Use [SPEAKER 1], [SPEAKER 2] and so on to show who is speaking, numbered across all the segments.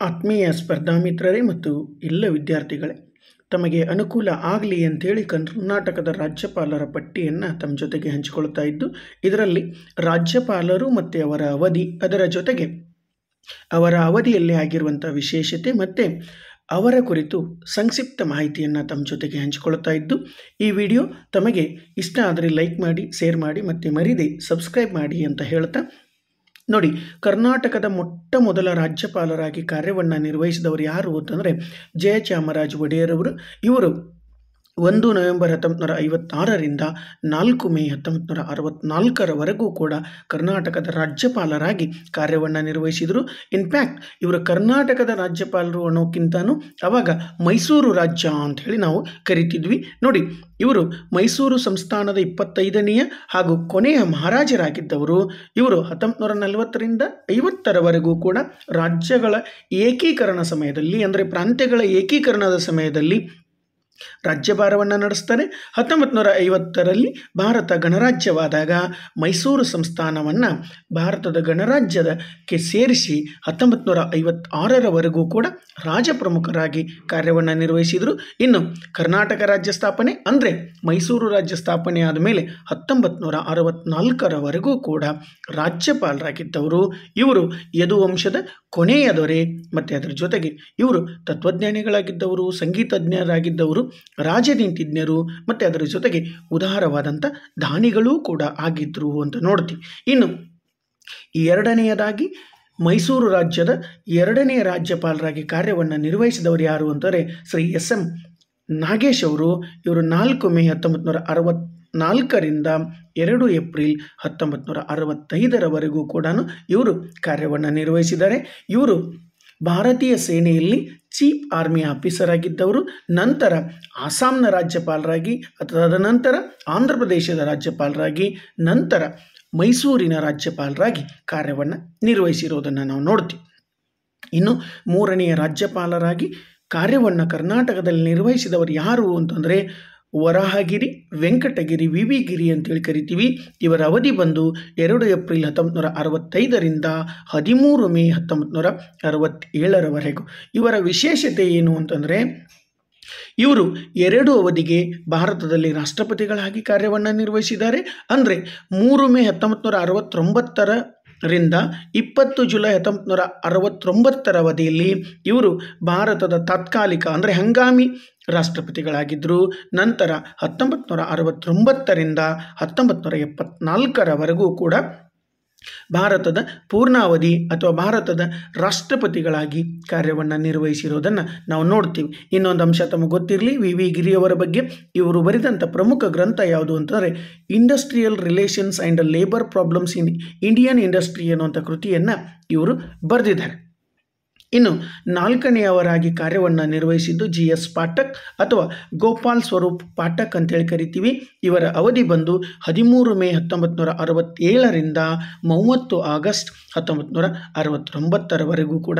[SPEAKER 1] ಆತ್ಮೀಯ ಸ್ಪರ್ಧಾ ಮಿತ್ರರೇ ಮತ್ತು ಎಲ್ಲ ವಿದ್ಯಾರ್ಥಿಗಳೇ, ತಮಗೆ ಅನುಕೂಲ ಆಗಲಿ ಅಂತೇಳಿ ಕರ್ನಾಟಕದ ರಾಜ್ಯಪಾಲರ ಪಟ್ಟಿಯನ್ನು ತಮ್ಮ ಜೊತೆಗೆ ಹಂಚಿಕೊಳ್ತಾ ಇದ್ದು, ಇದರಲ್ಲಿ ರಾಜ್ಯಪಾಲರು ಮತ್ತು ಅವರ ಅವಧಿ, ಅದರ ಜೊತೆಗೆ ಅವರ ಅವಧಿಯಲ್ಲಿ ಆಗಿರುವಂಥ ವಿಶೇಷತೆ ಮತ್ತು ಅವರ ಕುರಿತು ಸಂಕ್ಷಿಪ್ತ ಮಾಹಿತಿಯನ್ನು ತಮ್ಮ ಜೊತೆಗೆ ಹಂಚಿಕೊಳ್ತಾ ಇದ್ದು, ಈ ವಿಡಿಯೋ ತಮಗೆ ಇಷ್ಟ ಆದರೆ ಲೈಕ್ ಮಾಡಿ, ಶೇರ್ ಮಾಡಿ ಮತ್ತು ಮರಿದೆ ಸಬ್ಸ್ಕ್ರೈಬ್ ಮಾಡಿ ಅಂತ ಹೇಳ್ತಾ, ನೋಡಿ, ಕರ್ನಾಟಕದ ಮೊಟ್ಟ ಮೊದಲ ರಾಜ್ಯಪಾಲರಾಗಿ ಕಾರ್ಯವನ್ನು ನಿರ್ವಹಿಸಿದವರು ಯಾರು ಅಂತಂದರೆ ಜಯಚಾಮರಾಜ ಒಡೆಯರ್ ಅವರು. ಇವರು 1 ನವೆಂಬರ್ 1956ರಿಂದ 4 ಮೇ 1964ರವರೆಗೂ ಕೂಡ ಕರ್ನಾಟಕದ ರಾಜ್ಯಪಾಲರಾಗಿ ಕಾರ್ಯವನ್ನು ನಿರ್ವಹಿಸಿದರು. ಇನ್ಫ್ಯಾಕ್ಟ್ ಇವರು ಕರ್ನಾಟಕದ ರಾಜ್ಯಪಾಲರು ಅನ್ನೋಕ್ಕಿಂತನೂ ಅವಾಗ ಮೈಸೂರು ರಾಜ್ಯ ಅಂಥೇಳಿ ನಾವು ಕರಿತಿದ್ವಿ. ನೋಡಿ, ಇವರು ಮೈಸೂರು ಸಂಸ್ಥಾನದ 25ನೆಯ ಹಾಗೂ ಕೊನೆಯ ಮಹಾರಾಜರಾಗಿದ್ದವರು. ಇವರು 1940ರಿಂದ 50ರವರೆಗೂ ಕೂಡ ರಾಜ್ಯಗಳ ಏಕೀಕರಣ ಸಮಯದಲ್ಲಿ, ಅಂದರೆ ಪ್ರಾಂತ್ಯಗಳ ಏಕೀಕರಣದ ಸಮಯದಲ್ಲಿ ರಾಜ್ಯಭಾರವನ್ನು ನಡೆಸ್ತಾರೆ. 1950ರಲ್ಲಿ ಭಾರತ ಗಣರಾಜ್ಯವಾದಾಗ ಮೈಸೂರು ಸಂಸ್ಥಾನವನ್ನು ಭಾರತದ ಗಣರಾಜ್ಯಕ್ಕೆ ಸೇರಿಸಿ 1956ರವರೆಗೂ ಕೂಡ ರಾಜಪ್ರಮುಖರಾಗಿ ಕಾರ್ಯವನ್ನು ನಿರ್ವಹಿಸಿದರು. ಇನ್ನು ಕರ್ನಾಟಕ ರಾಜ್ಯ ಸ್ಥಾಪನೆ ಅಂದರೆ ಮೈಸೂರು ರಾಜ್ಯ ಸ್ಥಾಪನೆ ಆದಮೇಲೆ 1964ರವರೆಗೂ ಕೂಡ ರಾಜ್ಯಪಾಲರಾಗಿದ್ದವರು. ಇವರು ಯದುವಂಶದ ಕೊನೆಯ ದೊರೆ ಮತ್ತು ಅದರ ಜೊತೆಗೆ ಇವರು ತತ್ವಜ್ಞಾನಿಗಳಾಗಿದ್ದವರು, ಸಂಗೀತಜ್ಞರಾಗಿದ್ದವರು, ರಾಜನೀತಿಜ್ಞರು ಮತ್ತು ಅದರ ಜೊತೆಗೆ ಉದಾರವಾದಂಥ ದಾನಿಗಳೂ ಕೂಡ ಆಗಿದ್ದರು ಅಂತ ನೋಡ್ತೀವಿ. ಇನ್ನು ಎರಡನೆಯದಾಗಿ ಮೈಸೂರು ರಾಜ್ಯದ 2ನೇ ರಾಜ್ಯಪಾಲರಾಗಿ ಕಾರ್ಯವನ್ನು ನಿರ್ವಹಿಸಿದವರು ಯಾರು ಅಂತಾರೆ ಶ್ರೀ ಎಸ್.ಎಂ. ನಾಗೇಶ್ ಅವರು. ಇವರು 4 ಮೇ 1964ರಿಂದ 2 ಏಪ್ರಿಲ್ 1965ರವರೆಗೂ ಕೂಡ ಇವರು ಕಾರ್ಯವನ್ನು ನಿರ್ವಹಿಸಿದ್ದಾರೆ. ಇವರು ಭಾರತೀಯ ಸೇನೆಯಲ್ಲಿ ಚೀಫ್ ಆರ್ಮಿ ಆಫೀಸರ್ ಆಗಿದ್ದವರು. ನಂತರ ಅಸ್ಸಾಂನ ರಾಜ್ಯಪಾಲರಾಗಿ, ತದನಂತರ ಆಂಧ್ರ ಪ್ರದೇಶದ ರಾಜ್ಯಪಾಲರಾಗಿ, ನಂತರ ಮೈಸೂರಿನ ರಾಜ್ಯಪಾಲರಾಗಿ ಕಾರ್ಯವನ್ನು ನಿರ್ವಹಿಸಿರೋದನ್ನು ನಾವು ನೋಡ್ತೀವಿ. ಇನ್ನು 3ನೆಯ ರಾಜ್ಯಪಾಲರಾಗಿ ಕಾರ್ಯವನ್ನು ಕರ್ನಾಟಕದಲ್ಲಿ ನಿರ್ವಹಿಸಿದವರು ಯಾರು ಅಂತಂದರೆ ವರಾಹಗಿರಿ ವೆಂಕಟಗಿರಿ ವಿ ಗಿರಿ ಅಂತೇಳಿ ಕರಿತೀವಿ. ಇವರ ಅವಧಿ ಬಂದು 2 ಏಪ್ರಿಲ್ 1965ರಿಂದ 13 ಮೇ 1967ರವರೆಗೂ. ಇವರ ವಿಶೇಷತೆ ಏನು ಅಂತಂದರೆ ಇವರು 2 ಅವಧಿಗೆ ಭಾರತದಲ್ಲಿ ರಾಷ್ಟ್ರಪತಿಗಳಾಗಿ ಕಾರ್ಯವನ್ನು ನಿರ್ವಹಿಸಿದ್ದಾರೆ. ಅಂದರೆ 3 ಮೇ 1969ರಿಂದ 20 ಜುಲೈ 1969ರ ಅವಧಿಯಲ್ಲಿ ಇವರು ಭಾರತದ ತಾತ್ಕಾಲಿಕ ಅಂದರೆ ಹಂಗಾಮಿ ರಾಷ್ಟ್ರಪತಿಗಳಾಗಿದ್ದರು. ನಂತರ 1969ರಿಂದ 1974ರವರೆಗೂ ಕೂಡ ಭಾರತದ ಪೂರ್ಣಾವಧಿ ಅಥವಾ ಭಾರತದ ರಾಷ್ಟ್ರಪತಿಗಳಾಗಿ ಕಾರ್ಯವನ್ನು ನಿರ್ವಹಿಸಿರೋದನ್ನು ನಾವು ನೋಡ್ತೀವಿ. ಇನ್ನೊಂದು ಅಂಶ ತಮಗೆ ಗೊತ್ತಿರಲಿ, ವಿ ಗಿರಿಯವರ ಬಗ್ಗೆ. ಇವರು ಬರೆದಂಥ ಪ್ರಮುಖ ಗ್ರಂಥ ಯಾವುದು ಅಂತಂದರೆ industrial relations and labour problems in Indian industry ಅನ್ನುವಂಥ ಕೃತಿಯನ್ನು ಇವರು ಬರೆದಿದ್ದಾರೆ. ಇನ್ನು 4ನೇಯವರಾಗಿ ಕಾರ್ಯವನ್ನು ನಿರ್ವಹಿಸಿದ್ದು GS ಪಾಠಕ್ ಅಥವಾ ಗೋಪಾಲ್ ಸ್ವರೂಪ್ ಪಾಠಕ್ ಅಂತೇಳಿ ಕರಿತೀವಿ. ಇವರ ಅವಧಿ ಬಂದು 13 ಮೇ 1967ರಿಂದ 30 ಆಗಸ್ಟ್ 1969ರವರೆಗೂ ಕೂಡ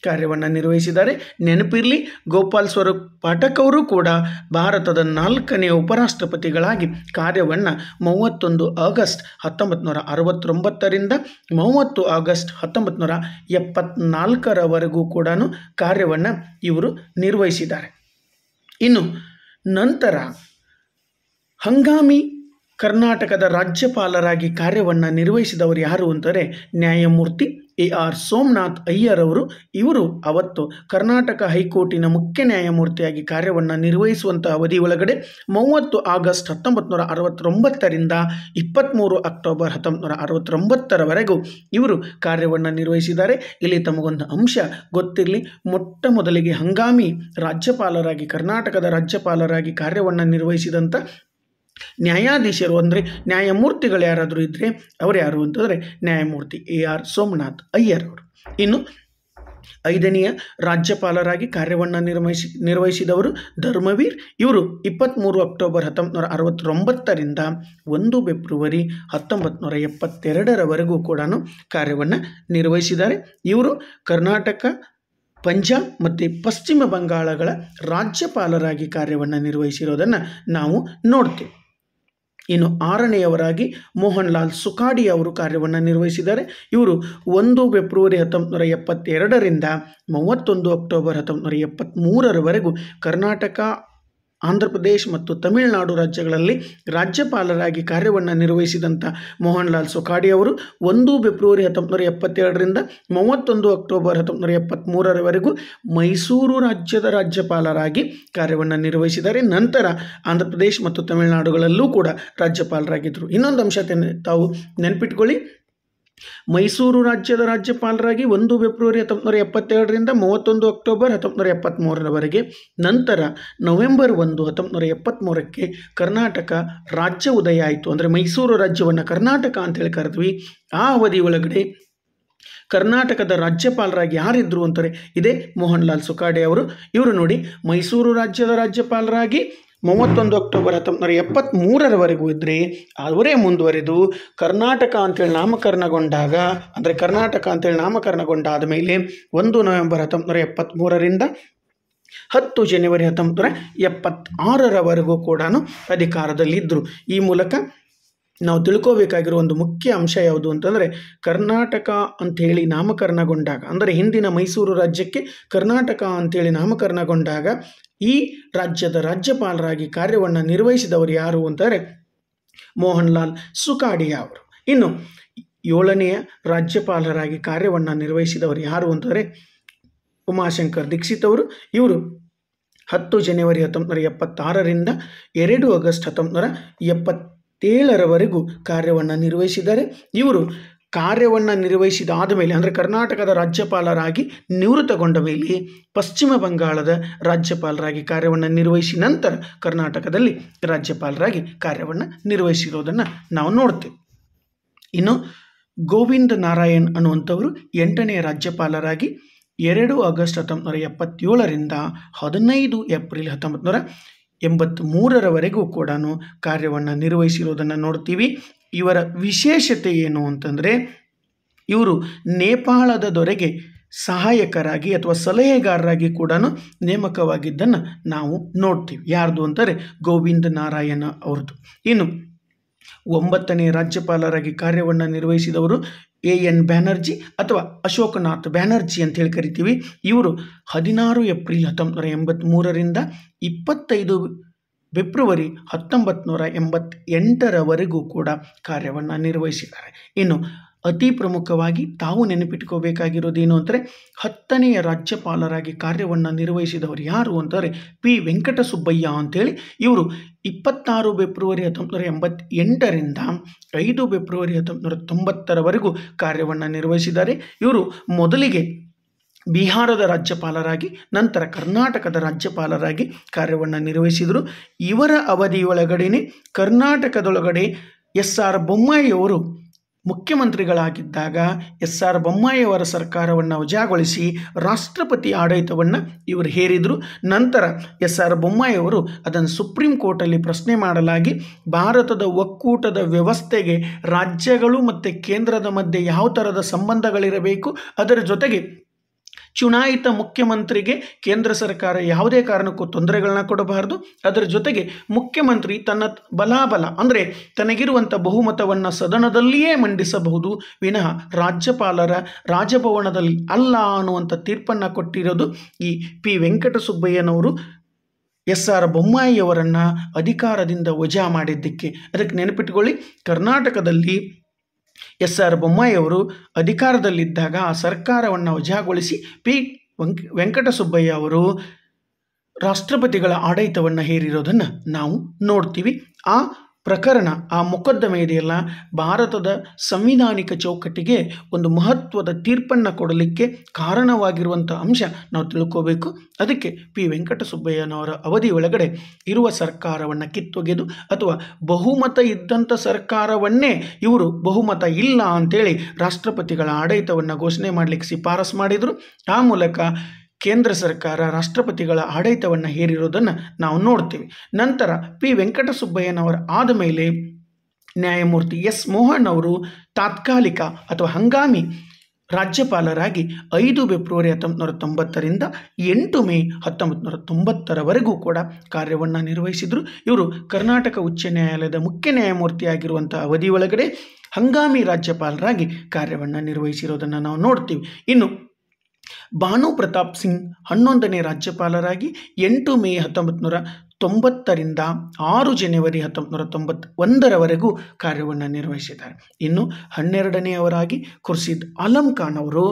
[SPEAKER 1] ಕಾರ್ಯವನ್ನು ನಿರ್ವಹಿಸಿದ್ದಾರೆ. ನೆನಪಿರಲಿ, ಗೋಪಾಲ್ ಸ್ವರೂಪ್ ಪಾಠಕ್ ಅವರು ಕೂಡ ಭಾರತದ 4ನೇ ಉಪರಾಷ್ಟ್ರಪತಿಗಳಾಗಿ ಕಾರ್ಯವನ್ನು 31 ಆಗಸ್ಟ್ 1969ರಿಂದ 30 ಆಗಸ್ಟ್ 1974ರವರೆಗೂ ಕೂಡ ಕಾರ್ಯವನ್ನು ಇವರು ನಿರ್ವಹಿಸಿದ್ದಾರೆ. ಇನ್ನು ನಂತರ ಹಂಗಾಮಿ ಕರ್ನಾಟಕದ ರಾಜ್ಯಪಾಲರಾಗಿ ಕಾರ್ಯವನ್ನು ನಿರ್ವಹಿಸಿದವರು ಯಾರು ಅಂತಾರೆ ನ್ಯಾಯಮೂರ್ತಿ AR ಸೋಮನಾಥ್ ಅಯ್ಯರ್ ಅವರು. ಇವರು ಅವತ್ತು ಕರ್ನಾಟಕ ಹೈಕೋರ್ಟಿನ ಮುಖ್ಯ ನ್ಯಾಯಮೂರ್ತಿಯಾಗಿ ಕಾರ್ಯವನ್ನು ನಿರ್ವಹಿಸುವಂಥ ಅವಧಿ ಒಳಗಡೆ 30 ಆಗಸ್ಟ್ 1969ರಿಂದ 23 ಅಕ್ಟೋಬರ್ 1969ರವರೆಗೂ ಇವರು ಕಾರ್ಯವನ್ನು ನಿರ್ವಹಿಸಿದ್ದಾರೆ. ಇಲ್ಲಿ ತಮಗೊಂದು ಅಂಶ ಗೊತ್ತಿರಲಿ, ಮೊಟ್ಟ ಮೊದಲಿಗೆ ಹಂಗಾಮಿ ರಾಜ್ಯಪಾಲರಾಗಿ, ಕರ್ನಾಟಕದ ರಾಜ್ಯಪಾಲರಾಗಿ ಕಾರ್ಯವನ್ನು ನಿರ್ವಹಿಸಿದಂಥ ನ್ಯಾಯಾಧೀಶರು ಅಂದರೆ ನ್ಯಾಯಮೂರ್ತಿಗಳು ಯಾರಾದರೂ ಇದ್ದರೆ ಅವರು ಯಾರು ಅಂತಂದರೆ ನ್ಯಾಯಮೂರ್ತಿ AR ಸೋಮನಾಥ್ ಅಯ್ಯರ್ ಅವರು. ಇನ್ನು 5ನೇಯ ರಾಜ್ಯಪಾಲರಾಗಿ ಕಾರ್ಯವನ್ನು ನಿರ್ವಹಿಸಿದವರು ಧರ್ಮವೀರ್. ಇವರು 23 ಅಕ್ಟೋಬರ್ 1969ರಿಂದ 1 ಫೆಬ್ರವರಿ 1972ರವರೆಗೂ ಕೂಡ ಕಾರ್ಯವನ್ನು ನಿರ್ವಹಿಸಿದ್ದಾರೆ. ಇವರು ಕರ್ನಾಟಕ, ಪಂಜಾಬ್ ಮತ್ತು ಪಶ್ಚಿಮ ಬಂಗಾಳಗಳ ರಾಜ್ಯಪಾಲರಾಗಿ ಕಾರ್ಯವನ್ನು ನಿರ್ವಹಿಸಿರೋದನ್ನು ನಾವು ನೋಡ್ತೀವಿ. ಇನ್ನು 6ನೇಯವರಾಗಿ ಮೋಹನ್ ಲಾಲ್ ಸುಖಾಡಿ ಅವರು ಕಾರ್ಯವನ್ನು ನಿರ್ವಹಿಸಿದ್ದಾರೆ. ಇವರು 1 ಫೆಬ್ರವರಿ 1972ರಿಂದ 31 ಅಕ್ಟೋಬರ್ 1973ರವರೆಗೂ ಕರ್ನಾಟಕ, ಆಂಧ್ರ ಪ್ರದೇಶ ಮತ್ತು ತಮಿಳುನಾಡು ರಾಜ್ಯಗಳಲ್ಲಿ ರಾಜ್ಯಪಾಲರಾಗಿ ಕಾರ್ಯವನ್ನು ನಿರ್ವಹಿಸಿದಂಥ ಮೋಹನ್ ಲಾಲ್ ಸುಖಾಡಿ ಅವರು 1 ಫೆಬ್ರವರಿ 1972ರಿಂದ 31 ಅಕ್ಟೋಬರ್ 1973ರವರೆಗೂ ಮೈಸೂರು ರಾಜ್ಯದ ರಾಜ್ಯಪಾಲರಾಗಿ ಕಾರ್ಯವನ್ನು ನಿರ್ವಹಿಸಿದ್ದಾರೆ. ನಂತರ ಆಂಧ್ರ ಪ್ರದೇಶ ಮತ್ತು ತಮಿಳುನಾಡುಗಳಲ್ಲೂ ಕೂಡ ರಾಜ್ಯಪಾಲರಾಗಿದ್ದರು. ಇನ್ನೊಂದು ಅಂಶ ತಾವು ನೆನಪಿಟ್ಕೊಳ್ಳಿ, ಮೈಸೂರು ರಾಜ್ಯದ ರಾಜ್ಯಪಾಲರಾಗಿ 1 ಫೆಬ್ರವರಿ 1972ರಿಂದ 31 ಅಕ್ಟೋಬರ್ 1973ರವರೆಗೆ, ನಂತರ ನವೆಂಬರ್ 1, 1973ಕ್ಕೆ ಕರ್ನಾಟಕ ರಾಜ್ಯ ಉದಯ ಆಯಿತು. ಅಂದರೆ ಮೈಸೂರು ರಾಜ್ಯವನ್ನು ಕರ್ನಾಟಕ ಅಂತೇಳಿ ಕರೆದ್ವಿ. ಆ ಅವಧಿ ಒಳಗಡೆ ಕರ್ನಾಟಕದ ರಾಜ್ಯಪಾಲರಾಗಿ ಯಾರಿದ್ರು ಅಂತಾರೆ, ಇದೇ ಮೋಹನ್ ಲಾಲ್ ಸುಖಾಡಿ ಅವರು. ಇವರು ನೋಡಿ, ಮೈಸೂರು ರಾಜ್ಯದ ರಾಜ್ಯಪಾಲರಾಗಿ 31 ಅಕ್ಟೋಬರ್ 1973ರವರೆಗೂ ಇದ್ದರೆ, ಅವರೇ ಮುಂದುವರೆದು ಕರ್ನಾಟಕ ಅಂತೇಳಿ ನಾಮಕರಣಗೊಂಡಾಗ, ಅಂದರೆ ಕರ್ನಾಟಕ ಅಂತೇಳಿ ನಾಮಕರಣಗೊಂಡಾದ ಮೇಲೆ 1 ನವೆಂಬರ್ 1973ರಿಂದ 10 ಜನವರಿ 1976ರವರೆಗೂ ಕೂಡ ಅಧಿಕಾರದಲ್ಲಿದ್ದರು. ಈ ಮೂಲಕ ನಾವು ತಿಳ್ಕೋಬೇಕಾಗಿರೋ ಒಂದು ಮುಖ್ಯ ಅಂಶ ಯಾವುದು ಅಂತಂದರೆ, ಕರ್ನಾಟಕ ಅಂಥೇಳಿ ನಾಮಕರಣಗೊಂಡಾಗ, ಅಂದರೆ ಹಿಂದಿನ ಮೈಸೂರು ರಾಜ್ಯಕ್ಕೆ ಕರ್ನಾಟಕ ಅಂಥೇಳಿ ನಾಮಕರಣಗೊಂಡಾಗ ಈ ರಾಜ್ಯದ ರಾಜ್ಯಪಾಲರಾಗಿ ಕಾರ್ಯವನ್ನು ನಿರ್ವಹಿಸಿದವರು ಯಾರು ಅಂತಾರೆ, ಮೋಹನ್ ಲಾಲ್ ಸುಖಾಡಿಯಾ ಅವರು. ಇನ್ನು 7ನೆಯ ರಾಜ್ಯಪಾಲರಾಗಿ ಕಾರ್ಯವನ್ನು ನಿರ್ವಹಿಸಿದವರು ಯಾರು ಅಂತಂದರೆ ಉಮಾಶಂಕರ್ ದೀಕ್ಷಿತ್ ಅವರು. ಇವರು 10 ಜನವರಿ 1976ರಿಂದ 2 ಆಗಸ್ಟ್ 1977ರವರೆಗೂ ಕಾರ್ಯವನ್ನು ನಿರ್ವಹಿಸಿದ್ದಾರೆ. ಇವರು ಕಾರ್ಯವನ್ನು ನಿರ್ವಹಿಸಿದಾದ ಮೇಲೆ, ಅಂದರೆ ಕರ್ನಾಟಕದ ರಾಜ್ಯಪಾಲರಾಗಿ ನಿವೃತ್ತಗೊಂಡ ಮೇಲೆ ಪಶ್ಚಿಮ ಬಂಗಾಳದ ರಾಜ್ಯಪಾಲರಾಗಿ ಕಾರ್ಯವನ್ನು ನಿರ್ವಹಿಸಿ ನಂತರ ಕರ್ನಾಟಕದಲ್ಲಿ ರಾಜ್ಯಪಾಲರಾಗಿ ಕಾರ್ಯವನ್ನು ನಿರ್ವಹಿಸಿರೋದನ್ನು ನಾವು ನೋಡ್ತೇವೆ. ಇನ್ನು ಗೋವಿಂದ ನಾರಾಯಣ್ ಅನ್ನುವಂಥವರು 8ನೇ ರಾಜ್ಯಪಾಲರಾಗಿ 2 ಆಗಸ್ಟ್ 1977ರಿಂದ 15 ಏಪ್ರಿಲ್ 1983ರವರೆಗೂ ಕೂಡ ಕಾರ್ಯವನ್ನು ನಿರ್ವಹಿಸಿರೋದನ್ನು ನೋಡ್ತೀವಿ. ಇವರ ವಿಶೇಷತೆ ಏನು ಅಂತಂದರೆ, ಇವರು ನೇಪಾಳದ ದೊರೆಗೆ ಸಹಾಯಕರಾಗಿ ಅಥವಾ ಸಲಹೆಗಾರರಾಗಿ ಕೂಡ ನೇಮಕವಾಗಿದ್ದನ್ನು ನಾವು ನೋಡ್ತೀವಿ. ಯಾರ್ದು ಅಂತಾರೆ, ಗೋವಿಂದ ನಾರಾಯಣ ಅವ್ರದ್ದು. ಇನ್ನು 9ನೇ ರಾಜ್ಯಪಾಲರಾಗಿ ಕಾರ್ಯವನ್ನು ನಿರ್ವಹಿಸಿದವರು A.N. ಬ್ಯಾನರ್ಜಿ ಅಥವಾ ಅಶೋಕನಾಥ್ ಬ್ಯಾನರ್ಜಿ ಅಂತೇಳಿ ಕರಿತೀವಿ. ಇವರು 16 ಏಪ್ರಿಲ್ 1983ರಿಂದ 25 ಫೆಬ್ರವರಿ 1988ರವರೆಗೂ ಕೂಡ ಕಾರ್ಯವನ್ನು ನಿರ್ವಹಿಸಿದ್ದಾರೆ. ಇನ್ನು ಅತಿ ಪ್ರಮುಖವಾಗಿ ತಾವು ನೆನಪಿಟ್ಕೋಬೇಕಾಗಿರೋದೇನು ಅಂದರೆ, 10ನೆಯ ರಾಜ್ಯಪಾಲರಾಗಿ ಕಾರ್ಯವನ್ನು ನಿರ್ವಹಿಸಿದವರು ಯಾರು ಅಂತಾರೆ ಪಿ ವೆಂಕಟಸುಬ್ಬಯ್ಯ ಅಂತೇಳಿ. ಇವರು 26 ಫೆಬ್ರವರಿ 1988ರಿಂದ 5 ಫೆಬ್ರವರಿ 1990ರವರೆಗೂ ಕಾರ್ಯವನ್ನು ನಿರ್ವಹಿಸಿದ್ದಾರೆ. ಇವರು ಮೊದಲಿಗೆ ಬಿಹಾರದ ರಾಜ್ಯಪಾಲರಾಗಿ ನಂತರ ಕರ್ನಾಟಕದ ರಾಜ್ಯಪಾಲರಾಗಿ ಕಾರ್ಯವನ್ನು ನಿರ್ವಹಿಸಿದರು. ಇವರ ಅವಧಿಯೊಳಗಡೆ ಕರ್ನಾಟಕದೊಳಗಡೆ S.R. ಬೊಮ್ಮಾಯಿಯವರು ಮುಖ್ಯಮಂತ್ರಿಗಳಾಗಿದ್ದಾಗ S.R. ಬೊಮ್ಮಾಯಿಯವರ ಸರ್ಕಾರವನ್ನು ವಜಾಗೊಳಿಸಿ ರಾಷ್ಟ್ರಪತಿ ಆಡಳಿತವನ್ನು ಇವರು ಹೇರಿದರು. ನಂತರ S.R. ಬೊಮ್ಮಾಯಿಯವರು ಅದನ್ನು ಸುಪ್ರೀಂ ಕೋರ್ಟಲ್ಲಿ ಪ್ರಶ್ನೆ ಮಾಡಲಾಗಿ, ಭಾರತದ ಒಕ್ಕೂಟದ ವ್ಯವಸ್ಥೆಗೆ ರಾಜ್ಯಗಳು ಮತ್ತು ಕೇಂದ್ರದ ಮಧ್ಯೆ ಯಾವ ಥರದ ಸಂಬಂಧಗಳಿರಬೇಕು, ಅದರ ಜೊತೆಗೆ ಚುನಾಯಿತ ಮುಖ್ಯಮಂತ್ರಿಗೆ ಕೇಂದ್ರ ಸರ್ಕಾರ ಯಾವುದೇ ಕಾರಣಕ್ಕೂ ತೊಂದರೆಗಳನ್ನ ಕೊಡಬಾರದು, ಅದರ ಜೊತೆಗೆ ಮುಖ್ಯಮಂತ್ರಿ ತನ್ನ ಬಲಾಬಲ ಅಂದರೆ ತನಗಿರುವಂಥ ಬಹುಮತವನ್ನು ಸದನದಲ್ಲಿಯೇ ಮಂಡಿಸಬಹುದು ವಿನಃ ರಾಜ್ಯಪಾಲರ ರಾಜಭವನದಲ್ಲಿ ಅಲ್ಲ ಅನ್ನುವಂಥ ತೀರ್ಪನ್ನು ಕೊಟ್ಟಿರೋದು ಈ ಪಿ ವೆಂಕಟಸುಬ್ಬಯ್ಯನವರು S.R. ಬೊಮ್ಮಾಯಿಯವರನ್ನು ಅಧಿಕಾರದಿಂದ ವಜಾ ಮಾಡಿದ್ದಕ್ಕೆ. ಅದಕ್ಕೆ ನೆನಪಿಟ್ಕೊಳ್ಳಿ, ಕರ್ನಾಟಕದಲ್ಲಿ S.R. ಬೊಮ್ಮಾಯಿಯವರು ಅಧಿಕಾರದಲ್ಲಿದ್ದಾಗ ಆ ಸರ್ಕಾರವನ್ನು ವಜಾಗೊಳಿಸಿ ಪಿ ವೆಂಕಟಸುಬ್ಬಯ್ಯ ಅವರು ರಾಷ್ಟ್ರಪತಿಗಳ ಆಡಳಿತವನ್ನು ಹೇರಿರೋದನ್ನು ನಾವು ನೋಡ್ತೀವಿ. ಆ ಪ್ರಕರಣ, ಆ ಮೊಕದ್ದಮೆ ಇದೆಯಲ್ಲ, ಭಾರತದ ಸಂವಿಧಾನಿಕ ಚೌಕಟ್ಟಿಗೆ ಒಂದು ಮಹತ್ವದ ತೀರ್ಪನ್ನು ಕೊಡಲಿಕ್ಕೆ ಕಾರಣವಾಗಿರುವಂಥ ಅಂಶ ನಾವು ತಿಳ್ಕೋಬೇಕು. ಅದಕ್ಕೆ ಪಿ ವೆಂಕಟಸುಬ್ಬಯ್ಯನವರ ಅವಧಿ ಒಳಗಡೆ ಇರುವ ಸರ್ಕಾರವನ್ನು ಕಿತ್ತೊಗೆದು ಅಥವಾ ಬಹುಮತ ಇದ್ದಂಥ ಸರ್ಕಾರವನ್ನೇ ಇವರು ಬಹುಮತ ಇಲ್ಲ ಅಂತೇಳಿ ರಾಷ್ಟ್ರಪತಿಗಳ ಆಡಳಿತವನ್ನು ಘೋಷಣೆ ಮಾಡಲಿಕ್ಕೆ ಶಿಫಾರಸು ಮಾಡಿದರು. ಆ ಮೂಲಕ ಕೇಂದ್ರ ಸರ್ಕಾರ ರಾಷ್ಟ್ರಪತಿಗಳ ಆಡಳಿತವನ್ನು ಹೇರಿರೋದನ್ನು ನಾವು ನೋಡ್ತೀವಿ. ನಂತರ ಪಿ ವೆಂಕಟಸುಬ್ಬಯ್ಯನವರ ಆದ ಮೇಲೆ ನ್ಯಾಯಮೂರ್ತಿ S. ಮೋಹನ್ ಅವರು ತಾತ್ಕಾಲಿಕ ಅಥವಾ ಹಂಗಾಮಿ ರಾಜ್ಯಪಾಲರಾಗಿ 5 ಫೆಬ್ರವರಿ 1990ರಿಂದ 8 ಮೇ 1990ರವರೆಗೂ ಕೂಡ ಕಾರ್ಯವನ್ನು ನಿರ್ವಹಿಸಿದರು. ಇವರು ಕರ್ನಾಟಕ ಉಚ್ಚ ನ್ಯಾಯಾಲಯದ ಮುಖ್ಯ ನ್ಯಾಯಮೂರ್ತಿಯಾಗಿರುವಂಥ ಅವಧಿ ಒಳಗಡೆ ಹಂಗಾಮಿ ರಾಜ್ಯಪಾಲರಾಗಿ ಕಾರ್ಯವನ್ನು ನಿರ್ವಹಿಸಿರೋದನ್ನು ನಾವು ನೋಡ್ತೀವಿ. ಇನ್ನು ಭಾನು ಪ್ರತಾಪ್ ಸಿಂಗ್ 11ನೇ ರಾಜ್ಯಪಾಲರಾಗಿ 8 ಮೇ 1990ರಿಂದ 6 ಜನವರಿ 1991ರವರೆಗೂ ಕಾರ್ಯವನ್ನು ನಿರ್ವಹಿಸಿದ್ದಾರೆ. ಇನ್ನು 12ನೇಯವರಾಗಿ ಖುರ್ಷಿದ್ ಆಲಂ ಖಾನ್ ಅವರು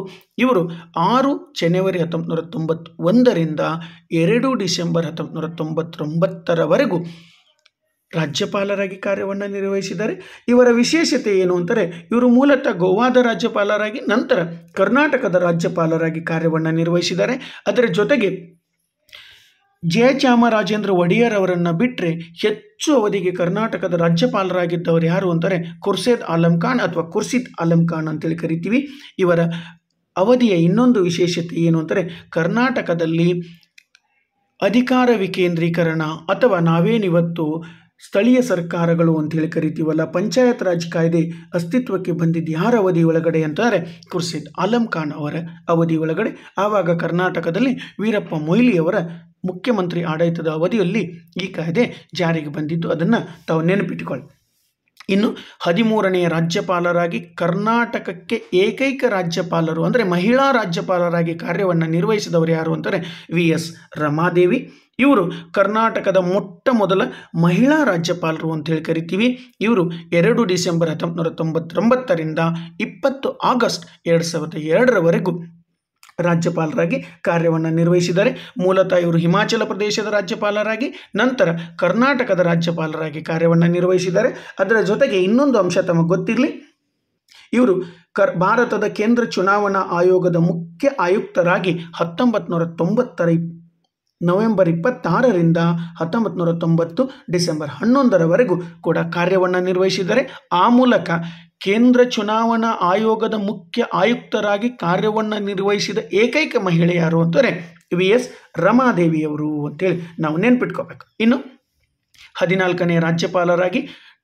[SPEAKER 1] ಇವರು 6 ಜನವರಿ 1991ರಿಂದ 2 ಡಿಸೆಂಬರ್ 1999ರವರೆಗೂ ರಾಜ್ಯಪಾಲರಾಗಿ ಕಾರ್ಯವನ್ನು ನಿರ್ವಹಿಸಿದ್ದಾರೆ. ಇವರ ವಿಶೇಷತೆ ಏನು ಅಂದರೆ ಇವರು ಮೂಲತಃ ಗೋವಾದ ರಾಜ್ಯಪಾಲರಾಗಿ ನಂತರ ಕರ್ನಾಟಕದ ರಾಜ್ಯಪಾಲರಾಗಿ ಕಾರ್ಯವನ್ನು ನಿರ್ವಹಿಸಿದ್ದಾರೆ. ಅದರ ಜೊತೆಗೆ ಜಯಚಾಮರಾಜೇಂದ್ರ ಒಡೆಯರ್ ಅವರನ್ನು ಬಿಟ್ಟರೆ ಹೆಚ್ಚು ಅವಧಿಗೆ ಕರ್ನಾಟಕದ ರಾಜ್ಯಪಾಲರಾಗಿದ್ದವರು ಯಾರು ಅಂದರೆ ಖುರ್ಷಿದ್ ಆಲಂ ಖಾನ್ ಅಥವಾ ಖುರ್ಷಿದ್ ಆಲಂ ಖಾನ್ ಅಂತೇಳಿ ಕರಿತೀವಿ. ಇವರ ಅವಧಿಯ ಇನ್ನೊಂದು ವಿಶೇಷತೆ ಏನು ಅಂದರೆ ಕರ್ನಾಟಕದಲ್ಲಿ ಅಧಿಕಾರ ವಿಕೇಂದ್ರೀಕರಣ ಅಥವಾ ನಾವೇನಿವತ್ತು ಸ್ಥಳೀಯ ಸರ್ಕಾರಗಳು ಅಂತೇಳಿ ಕರಿತೀವಲ್ಲ, ಪಂಚಾಯತ್ ರಾಜ್ ಕಾಯ್ದೆ ಅಸ್ತಿತ್ವಕ್ಕೆ ಬಂದಿದ್ದು ಯಾರ ಅವಧಿ ಒಳಗಡೆ ಅಂತಾರೆ ಖುರ್ಷಿದ್ ಆಲಂ ಖಾನ್ ಅವರ ಅವಧಿ ಒಳಗಡೆ. ಆವಾಗ ಕರ್ನಾಟಕದಲ್ಲಿ ವೀರಪ್ಪ ಮೊಯ್ಲಿಯವರ ಮುಖ್ಯಮಂತ್ರಿ ಆಡಳಿತದ ಅವಧಿಯಲ್ಲಿ ಈ ಕಾಯ್ದೆ ಜಾರಿಗೆ ಬಂದಿದ್ದು, ಅದನ್ನು ತಾವು ನೆನಪಿಟ್ಟುಕೊಳ್ಳಿ. ಇನ್ನು 13ನೇ ರಾಜ್ಯಪಾಲರಾಗಿ ಕರ್ನಾಟಕಕ್ಕೆ ಏಕೈಕ ರಾಜ್ಯಪಾಲರು ಅಂದರೆ ಮಹಿಳಾ ರಾಜ್ಯಪಾಲರಾಗಿ ಕಾರ್ಯವನ್ನು ನಿರ್ವಹಿಸಿದವರು ಯಾರು ಅಂತಾರೆ VS ರಮಾದೇವಿ. ಇವರು ಕರ್ನಾಟಕದ ಮೊಟ್ಟ ಮೊದಲ ಮಹಿಳಾ ರಾಜ್ಯಪಾಲರು ಅಂತೇಳಿ ಕರಿತೀವಿ. ಇವರು 2 ಡಿಸೆಂಬರ್ 1999ರಿಂದ 20 ಆಗಸ್ಟ್ 2002ರವರೆಗೂ ರಾಜ್ಯಪಾಲರಾಗಿ ಕಾರ್ಯವನ್ನು ನಿರ್ವಹಿಸಿದ್ದಾರೆ. ಮೂಲತಃ ಇವರು ಹಿಮಾಚಲ ಪ್ರದೇಶದ ರಾಜ್ಯಪಾಲರಾಗಿ ನಂತರ ಕರ್ನಾಟಕದ ರಾಜ್ಯಪಾಲರಾಗಿ ಕಾರ್ಯವನ್ನು ನಿರ್ವಹಿಸಿದ್ದಾರೆ. ಅದರ ಜೊತೆಗೆ ಇನ್ನೊಂದು ಅಂಶ ತಮಗೆ ಗೊತ್ತಿರಲಿ, ಇವರು ಭಾರತದ ಕೇಂದ್ರ ಚುನಾವಣಾ ಆಯೋಗದ ಮುಖ್ಯ ಆಯುಕ್ತರಾಗಿ 1990 ನವೆಂಬರ್ 26ರಿಂದ 1990 ಡಿಸೆಂಬರ್ 11ರವರೆಗೂ ಕೂಡ ಕಾರ್ಯವನ್ನು ನಿರ್ವಹಿಸಿದ್ದಾರೆ. ಆ ಮೂಲಕ ಕೇಂದ್ರ ಚುನಾವಣಾ ಆಯೋಗದ ಮುಖ್ಯ ಆಯುಕ್ತರಾಗಿ ಕಾರ್ಯವನ್ನು ನಿರ್ವಹಿಸಿದ ಏಕೈಕ ಮಹಿಳೆ ಯಾರು ಅಂತಾರೆ VS ರಮಾದೇವಿಯವರು ಅಂತೇಳಿ ನಾವು ನೆನ್ಪಿಟ್ಕೋಬೇಕು. ಇನ್ನು 14ನೇ ರಾಜ್ಯಪಾಲರಾಗಿ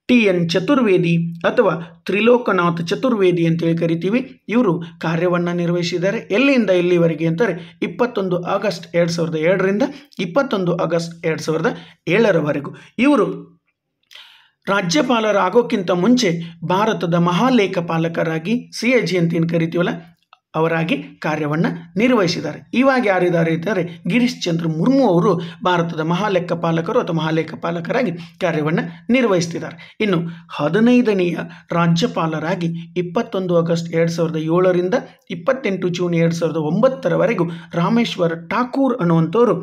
[SPEAKER 1] TN ಚತುರ್ವೇದಿ ಅಥವಾ ತ್ರಿಲೋಕನಾಥ್ ಚತುರ್ವೇದಿ ಅಂತೇಳಿ ಕರಿತೀವಿ. ಇವರು ಕಾರ್ಯವನ್ನು ನಿರ್ವಹಿಸಿದ್ದಾರೆ. ಎಲ್ಲಿಂದ ಎಲ್ಲಿವರೆಗೆ ಅಂತಾರೆ 21 ಆಗಸ್ಟ್ 2002ರಿಂದ 21 ಆಗಸ್ಟ್ 2007ರವರೆಗೂ. ಇವರು ರಾಜ್ಯಪಾಲರಾಗೋಕ್ಕಿಂತ ಮುಂಚೆ ಭಾರತದ ಮಹಾಲೇಖಪಾಲಕರಾಗಿ CAG ಅಂತ ಏನು ಕರಿತೀವಲ್ಲ ಅವರಾಗಿ ಕಾರ್ಯವನ್ನು ನಿರ್ವಹಿಸಿದ್ದಾರೆ. ಇವಾಗ ಯಾರಿದ್ದಾರೆ ಇದ್ದಾರೆ ಗಿರೀಶ್ ಚಂದ್ರ ಮುರ್ಮು ಅವರು ಭಾರತದ ಮಹಾಲೆಕ್ಕಪಾಲಕರು ಅಥವಾ ಮಹಾಲೇಖಪಾಲಕರಾಗಿ ಕಾರ್ಯವನ್ನು ನಿರ್ವಹಿಸ್ತಿದ್ದಾರೆ. ಇನ್ನು 15ನೇಯ ರಾಜ್ಯಪಾಲರಾಗಿ 21 ಆಗಸ್ಟ್ 2007ರಿಂದ 28 ಜೂನ್ 2009ರವರೆಗೂ ರಾಮೇಶ್ವರ್ ಠಾಕೂರ್ ಅನ್ನುವಂಥವರು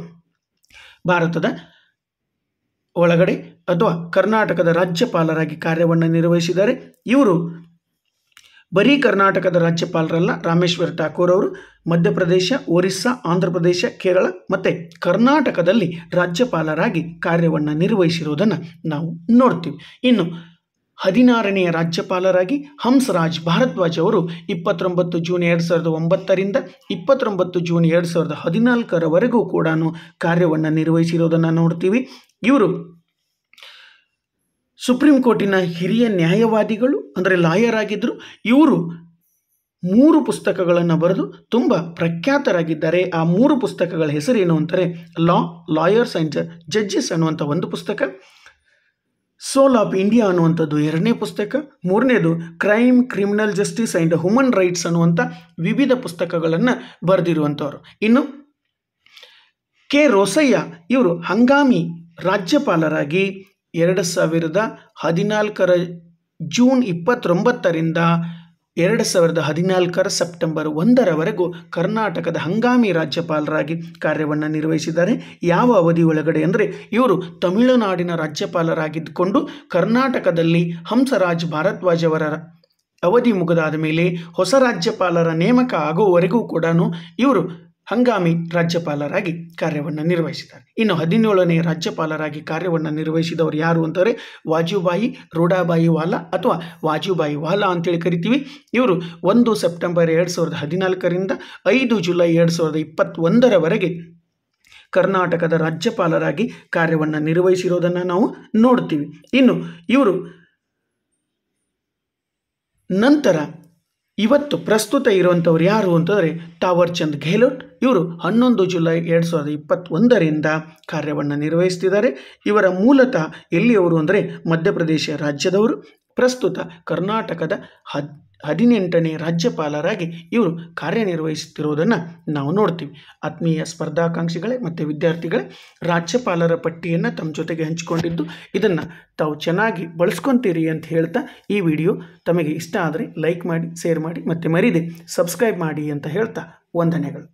[SPEAKER 1] ಭಾರತದ ಒಳಗಡೆ ಅಥವಾ ಕರ್ನಾಟಕದ ರಾಜ್ಯಪಾಲರಾಗಿ ಕಾರ್ಯವನ್ನು ನಿರ್ವಹಿಸಿದ್ದಾರೆ. ಇವರು ಬರೀ ಕರ್ನಾಟಕದ ರಾಜ್ಯಪಾಲರಲ್ಲ, ರಾಮೇಶ್ವರ್ ಠಾಕೂರ್ ಅವರು ಮಧ್ಯಪ್ರದೇಶ, ಒರಿಸ್ಸಾ, ಆಂಧ್ರ ಪ್ರದೇಶ, ಕೇರಳ ಮತ್ತು ಕರ್ನಾಟಕದಲ್ಲಿ ರಾಜ್ಯಪಾಲರಾಗಿ ಕಾರ್ಯವನ್ನು ನಿರ್ವಹಿಸಿರುವುದನ್ನು ನಾವು ನೋಡ್ತೀವಿ. ಇನ್ನು 16ನೇಯ ರಾಜ್ಯಪಾಲರಾಗಿ ಹಂಸರಾಜ್ ಭಾರದ್ವಾಜ್ ಅವರು 29 ಜೂನ್ 2009ರಿಂದ 29 ಜೂನ್ 2014ರವರೆಗೂ ಕೂಡ ಕಾರ್ಯವನ್ನು ನಿರ್ವಹಿಸಿರೋದನ್ನು ನೋಡ್ತೀವಿ. ಇವರು ಸುಪ್ರೀಂ ಕೋರ್ಟಿನ ಹಿರಿಯ ನ್ಯಾಯವಾದಿಗಳು ಅಂದರೆ ಲಾಯರ್ ಆಗಿದ್ದರು. ಇವರು 3 ಪುಸ್ತಕಗಳನ್ನು ಬರೆದು ತುಂಬ ಪ್ರಖ್ಯಾತರಾಗಿದ್ದಾರೆ. ಆ 3 ಪುಸ್ತಕಗಳ ಹೆಸರೇನು ಅಂತಾರೆ ಲಾಯರ್ಸ್ ಆ್ಯಂಡ್ ಜಡ್ಜಸ್ ಅನ್ನುವಂಥ ಒಂದು ಪುಸ್ತಕ, ಸೋಲ್ ಆಫ್ ಇಂಡಿಯಾ ಅನ್ನುವಂಥದ್ದು 2ನೇ ಪುಸ್ತಕ, 3ನೇದು crime, criminal justice and human rights ಅನ್ನುವಂಥ ವಿವಿಧ ಪುಸ್ತಕಗಳನ್ನು ಬರೆದಿರುವಂಥವ್ರು. ಇನ್ನು ಕೆ ರೋಸಯ್ಯ ಇವರು ಹಂಗಾಮಿ ರಾಜ್ಯಪಾಲರಾಗಿ 2014 ಜೂನ್ 29ರಿಂದ 2014 ಸೆಪ್ಟೆಂಬರ್ 1ರವರೆಗೂ ಕರ್ನಾಟಕದ ಹಂಗಾಮಿ ರಾಜ್ಯಪಾಲರಾಗಿ ಕಾರ್ಯವನ್ನು ನಿರ್ವಹಿಸಿದ್ದಾರೆ. ಯಾವ ಅವಧಿ ಒಳಗಡೆ ಅಂದರೆ ಇವರು ತಮಿಳುನಾಡಿನ ರಾಜ್ಯಪಾಲರಾಗಿದ್ದುಕೊಂಡು ಕರ್ನಾಟಕದಲ್ಲಿ ಹಂಸರಾಜ್ ಭಾರದ್ವಾಜ್ ಅವರ ಅವಧಿ ಮುಗಿದಾದ ಮೇಲೆ ಹೊಸ ರಾಜ್ಯಪಾಲರ ನೇಮಕ ಆಗುವವರೆಗೂ ಕೂಡ ಇವರು ಹಂಗಾಮಿ ರಾಜ್ಯಪಾಲರಾಗಿ ಕಾರ್ಯವನ್ನು ನಿರ್ವಹಿಸಿದ್ದಾರೆ. ಇನ್ನು 17ನೇ ರಾಜ್ಯಪಾಲರಾಗಿ ಕಾರ್ಯವನ್ನು ನಿರ್ವಹಿಸಿದವರು ಯಾರು ಅಂತಾರೆ ವಾಜುಭಾಯಿ ರೂಢಾಬಾಯಿ ವಾಲಾ ಅಥವಾ ವಾಜುಭಾಯಿ ವಾಲಾ ಅಂತೇಳಿ ಕರಿತೀವಿ. ಇವರು 1 ಸೆಪ್ಟೆಂಬರ್ 2014ರಿಂದ 5 ಜುಲೈ 2021ರವರೆಗೆ ಕರ್ನಾಟಕದ ರಾಜ್ಯಪಾಲರಾಗಿ ಕಾರ್ಯವನ್ನು ನಿರ್ವಹಿಸಿರೋದನ್ನು ನಾವು ನೋಡ್ತೀವಿ. ಇನ್ನು ಇವರು ನಂತರ ಇವತ್ತು ಪ್ರಸ್ತುತ ಇರುವಂಥವ್ರು ಯಾರು ಅಂತಂದರೆ ತಾವರ್ ಚಂದ್ ಗೆಹ್ಲೋಟ್. ಇವರು 11 ಜುಲೈ 2021ರಿಂದ ಕಾರ್ಯವನ್ನು ನಿರ್ವಹಿಸ್ತಿದ್ದಾರೆ. ಇವರ ಮೂಲತಃ ಎಲ್ಲಿಯವರು ಅಂದರೆ ಮಧ್ಯಪ್ರದೇಶ ರಾಜ್ಯದವರು. ಪ್ರಸ್ತುತ ಕರ್ನಾಟಕದ 18ನೇ ರಾಜ್ಯಪಾಲರಾಗಿ ಇವರು ಕಾರ್ಯನಿರ್ವಹಿಸುತ್ತಿರುವುದನ್ನು ನಾವು ನೋಡ್ತೀವಿ. ಆತ್ಮೀಯ ಸ್ಪರ್ಧಾಕಾಂಕ್ಷಿಗಳೇ ಮತ್ತು ವಿದ್ಯಾರ್ಥಿಗಳೇ, ರಾಜ್ಯಪಾಲರ ಪಟ್ಟಿಯನ್ನು ತಮ್ಮ ಜೊತೆಗೆ ಹಂಚಿಕೊಂಡಿದ್ದು, ಇದನ್ನು ತಾವು ಚೆನ್ನಾಗಿ ಬಳಸ್ಕೊತೀರಿ ಅಂತ ಹೇಳ್ತಾ ಈ ವಿಡಿಯೋ ತಮಗೆ ಇಷ್ಟ ಆದರೆ ಲೈಕ್ ಮಾಡಿ, ಶೇರ್ ಮಾಡಿ ಮತ್ತು ಮರೀದೆ ಸಬ್ಸ್ಕ್ರೈಬ್ ಮಾಡಿ ಅಂತ ಹೇಳ್ತಾ ವಂದನೆಗಳು.